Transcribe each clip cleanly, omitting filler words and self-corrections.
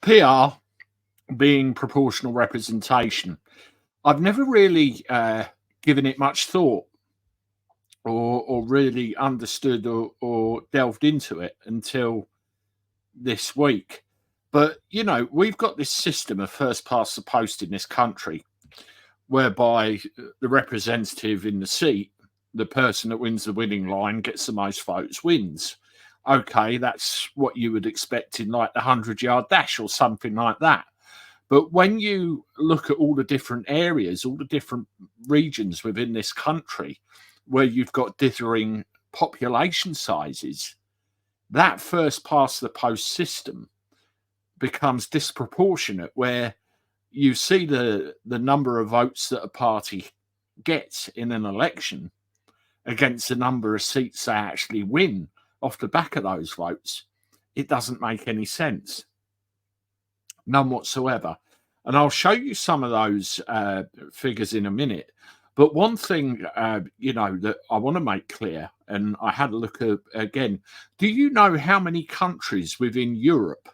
PR being proportional representation. I've never really given it much thought or really understood or delved into it until this week. But, we've got this system of first past the post in this country whereby the representative in the seat, the person that wins the winning line, gets the most votes, wins. Okay, that's what you would expect in like the 100-yard dash or something like that. But when you look at all the different areas, all the different regions within this country where you've got differing population sizes, that first past the post system becomes disproportionate, where you see the number of votes that a party gets in an election against the number of seats they actually win off the back of those votes. It doesn't make any sense. None whatsoever. And I'll show you some of those figures in a minute. But one thing, that I want to make clear, and I had a look at again, do you know how many countries within Europe?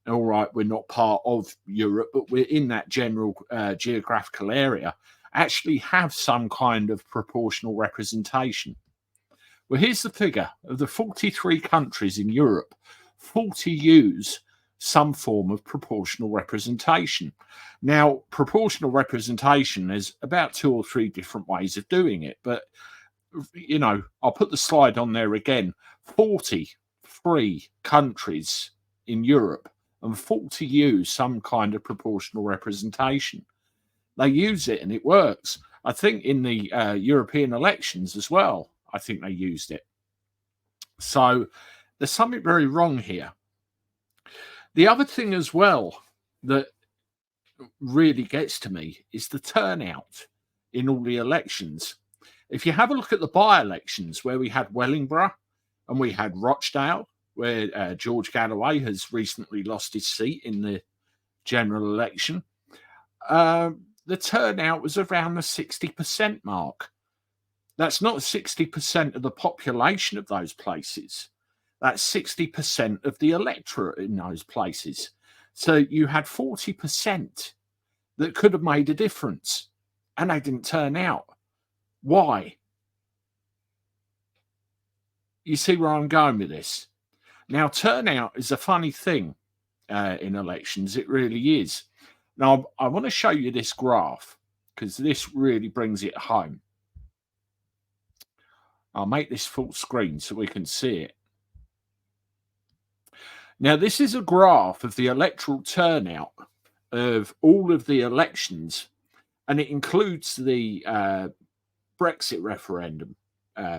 All right, we're not part of Europe, but we're in that general geographical area, actually have some kind of proportional representation. Well, here's the figure. Of the 43 countries in Europe, 40 use some form of proportional representation. Now, proportional representation is about 2 or 3 different ways of doing it, but, I'll put the slide on there again. 43 countries in Europe, and 40 use some kind of proportional representation. They use it and it works. I think in the European elections as well, I think they used it. So there's something very wrong here. The other thing as well that really gets to me is the turnout in all the elections. If you have a look at the by-elections where we had Wellingborough and we had Rochdale, where George Galloway has recently lost his seat in the general election, the turnout was around the 60% mark. That's not 60% of the population of those places. That's 60% of the electorate in those places. So you had 40% that could have made a difference, and they didn't turn out. Why? You see where I'm going with this? Now, turnout is a funny thing in elections. It really is. Now, I want to show you this graph because this really brings it home. I'll make this full screen so we can see it. Now, this is a graph of the electoral turnout of all of the elections, and it includes the Brexit referendum,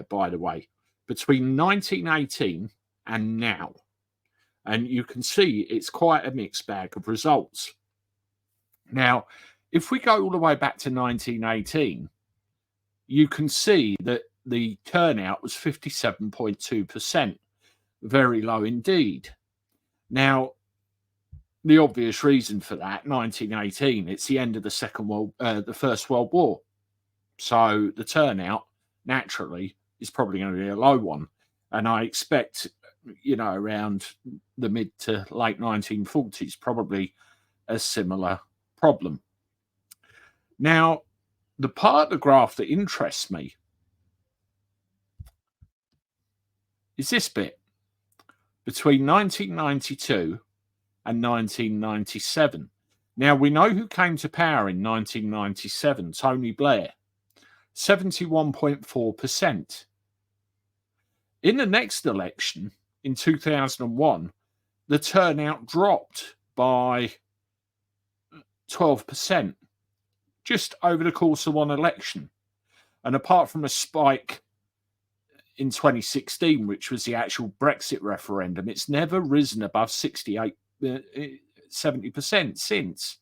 by the way, between 1918 and now. And you can see it's quite a mixed bag of results. Now, if we go all the way back to 1918, you can see that the turnout was 57.2%, very low indeed. Now, the obvious reason for that, 1918, it's the end of the First World War. So the turnout, naturally, is probably going to be a low one. And I expect, around the mid to late 1940s, probably a similar problem. Now, the part of the graph that interests me is this bit between 1992 and 1997. Now, we know who came to power in 1997, Tony Blair, 71.4%. In the next election, in 2001, the turnout dropped by 12%, just over the course of one election. And apart from a spike in 2016, which was the actual Brexit referendum, it's never risen above 70% since.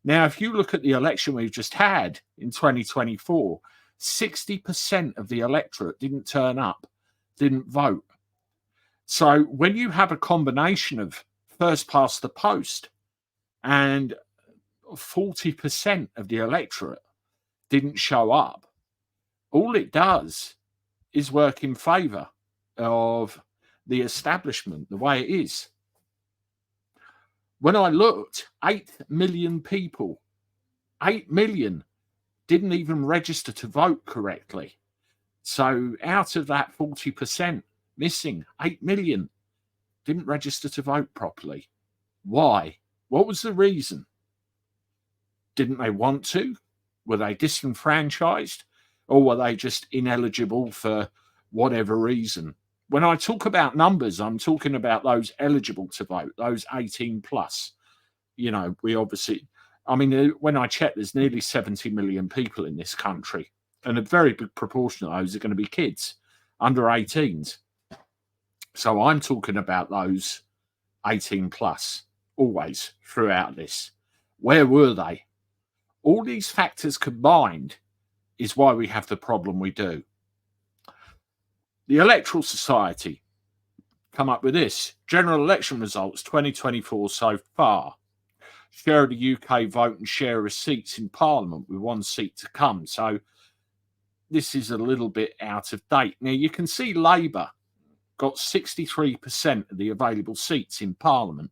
Now, if you look at the election we've just had in 2024, 60% of the electorate didn't turn up, didn't vote. So when you have a combination of first past the post and 40% of the electorate didn't show up, all it does is work in favour of the establishment the way it is. When I looked, 8 million people, 8 million didn't even register to vote correctly. So out of that 40% missing, 8 million didn't register to vote properly. Why? What was the reason? Didn't they want to? Were they disenfranchised? Or were they just ineligible for whatever reason? When I talk about numbers, I'm talking about those eligible to vote, those 18 plus. You know, we obviously, I mean, when I check, there's nearly 70 million people in this country, and a very big proportion of those are going to be kids under 18s. So I'm talking about those 18 plus always throughout this. Where were they? All these factors combined is why we have the problem we do. The Electoral Society come up with this. General election results 2024 so far. Share of the UK vote and share of seats in Parliament with one seat to come. So this is a little bit out of date. Now you can see Labour got 63% of the available seats in Parliament,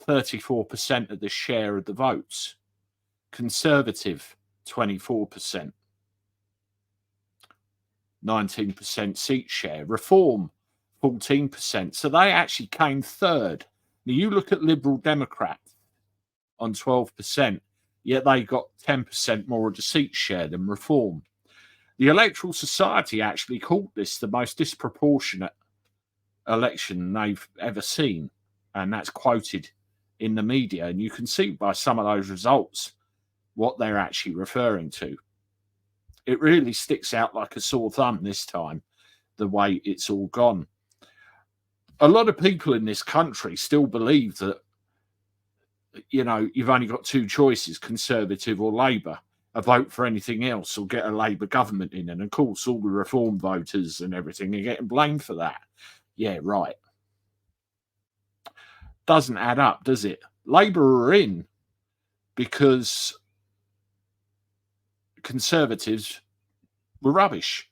34% of the share of the votes. Conservative, 24%, 19% seat share. Reform, 14%. So they actually came third. Now you look at Liberal Democrats on 12%, yet they got 10% more of the seat share than Reform. The Electoral Society actually called this the most disproportionate election they've ever seen, and that's quoted in the media. And you can see by some of those results what they're actually referring to. It really sticks out like a sore thumb this time, the way it's all gone. A lot of people in this country still believe that, you know, you've only got two choices, Conservative or Labour. A vote for anything else or get a Labour government in. And of course, all the Reform voters and everything are getting blamed for that. Yeah, right. Doesn't add up, does it? Labour are in because Conservatives were rubbish.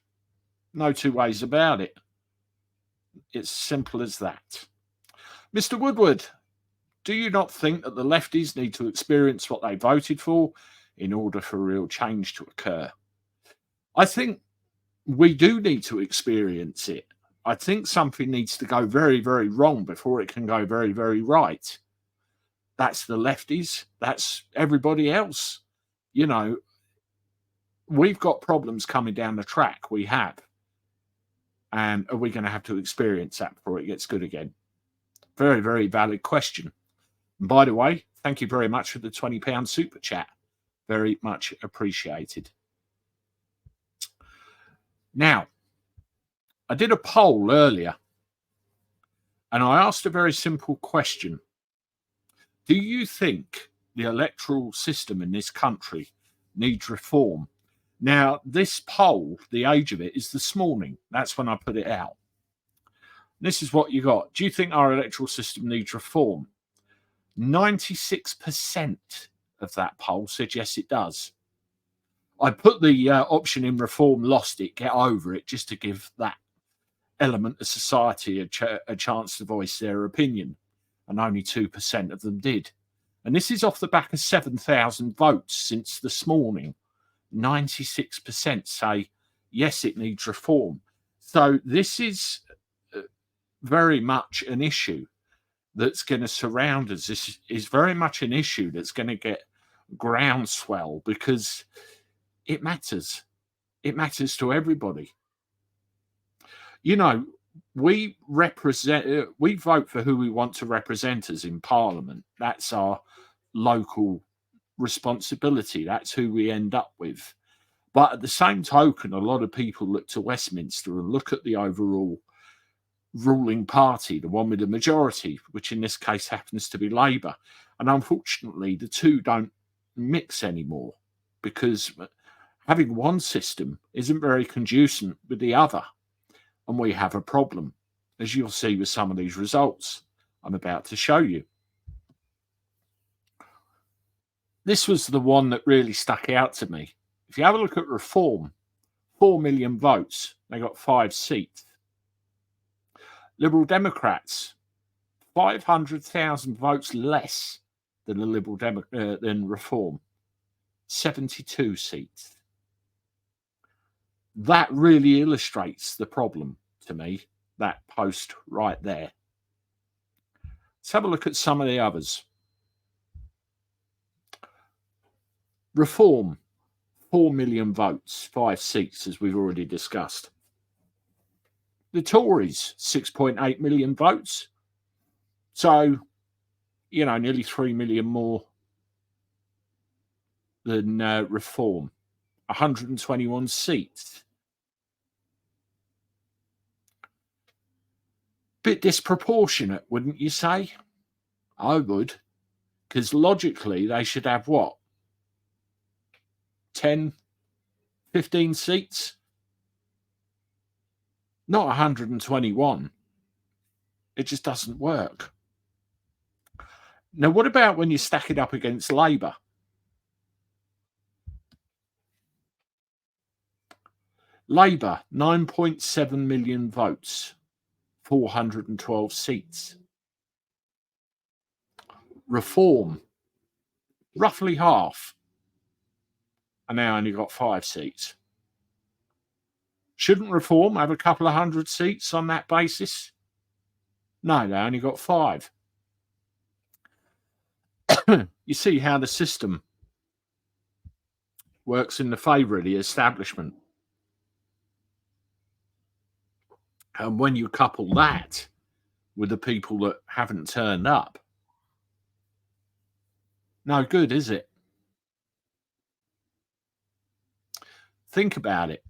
No two ways about it. It's simple as that. Mr. Woodward, do you not think that the lefties need to experience what they voted for in order for real change to occur? I think we do need to experience it. I think something needs to go very, very wrong before it can go very, very right. That's the lefties. That's everybody else. You know, we've got problems coming down the track. We have. And are we going to have to experience that before it gets good again? Very, very valid question. And by the way, thank you very much for the £20 super chat. Very much appreciated. Now, I did a poll earlier and I asked a very simple question. Do you think the electoral system in this country needs reform? Now, this poll, the age of it is this morning. That's when I put it out. This is what you got. Do you think our electoral system needs reform? 96% of that poll said yes, it does. I put the option in reform, lost it, get over it, just to give that element of society a chance to voice their opinion. And only 2% of them did. And this is off the back of 7,000 votes since this morning. 96% say, yes, it needs reform. So this is very much an issue that's going to surround us. This is very much an issue that's going to get groundswell because it matters. It matters to everybody. You know, we vote for who we want to represent us in Parliament. That's our local responsibility. That's who we end up with. But at the same token, a lot of people look to Westminster and look at the overall ruling party, the one with the majority, which in this case happens to be Labour. And unfortunately, the two don't mix anymore because having one system isn't very conducive with the other. And we have a problem, as you'll see with some of these results I'm about to show you. This was the one that really stuck out to me. If you have a look at Reform, 4 million votes, they got 5 seats. Liberal Democrats, 500,000 votes less than the than Reform. 72 seats. That really illustrates the problem to me, that post right there. Let's have a look at some of the others. Reform, 4 million votes, 5 seats, as we've already discussed. The Tories, 6.8 million votes. So, nearly 3 million more than Reform. 121 seats. Bit disproportionate, wouldn't you say? I would. Because logically, they should have what? 10, 15 seats? Not 121. It just doesn't work. Now, what about when you stack it up against Labour? Labour, 9.7 million votes, 412 seats. Reform, roughly half, and now only got 5 seats. Shouldn't Reform have a couple of hundred seats on that basis? No, they only got 5. You see how the system works in the favour of the establishment. And when you couple that with the people that haven't turned up, no good, is it? Think about it.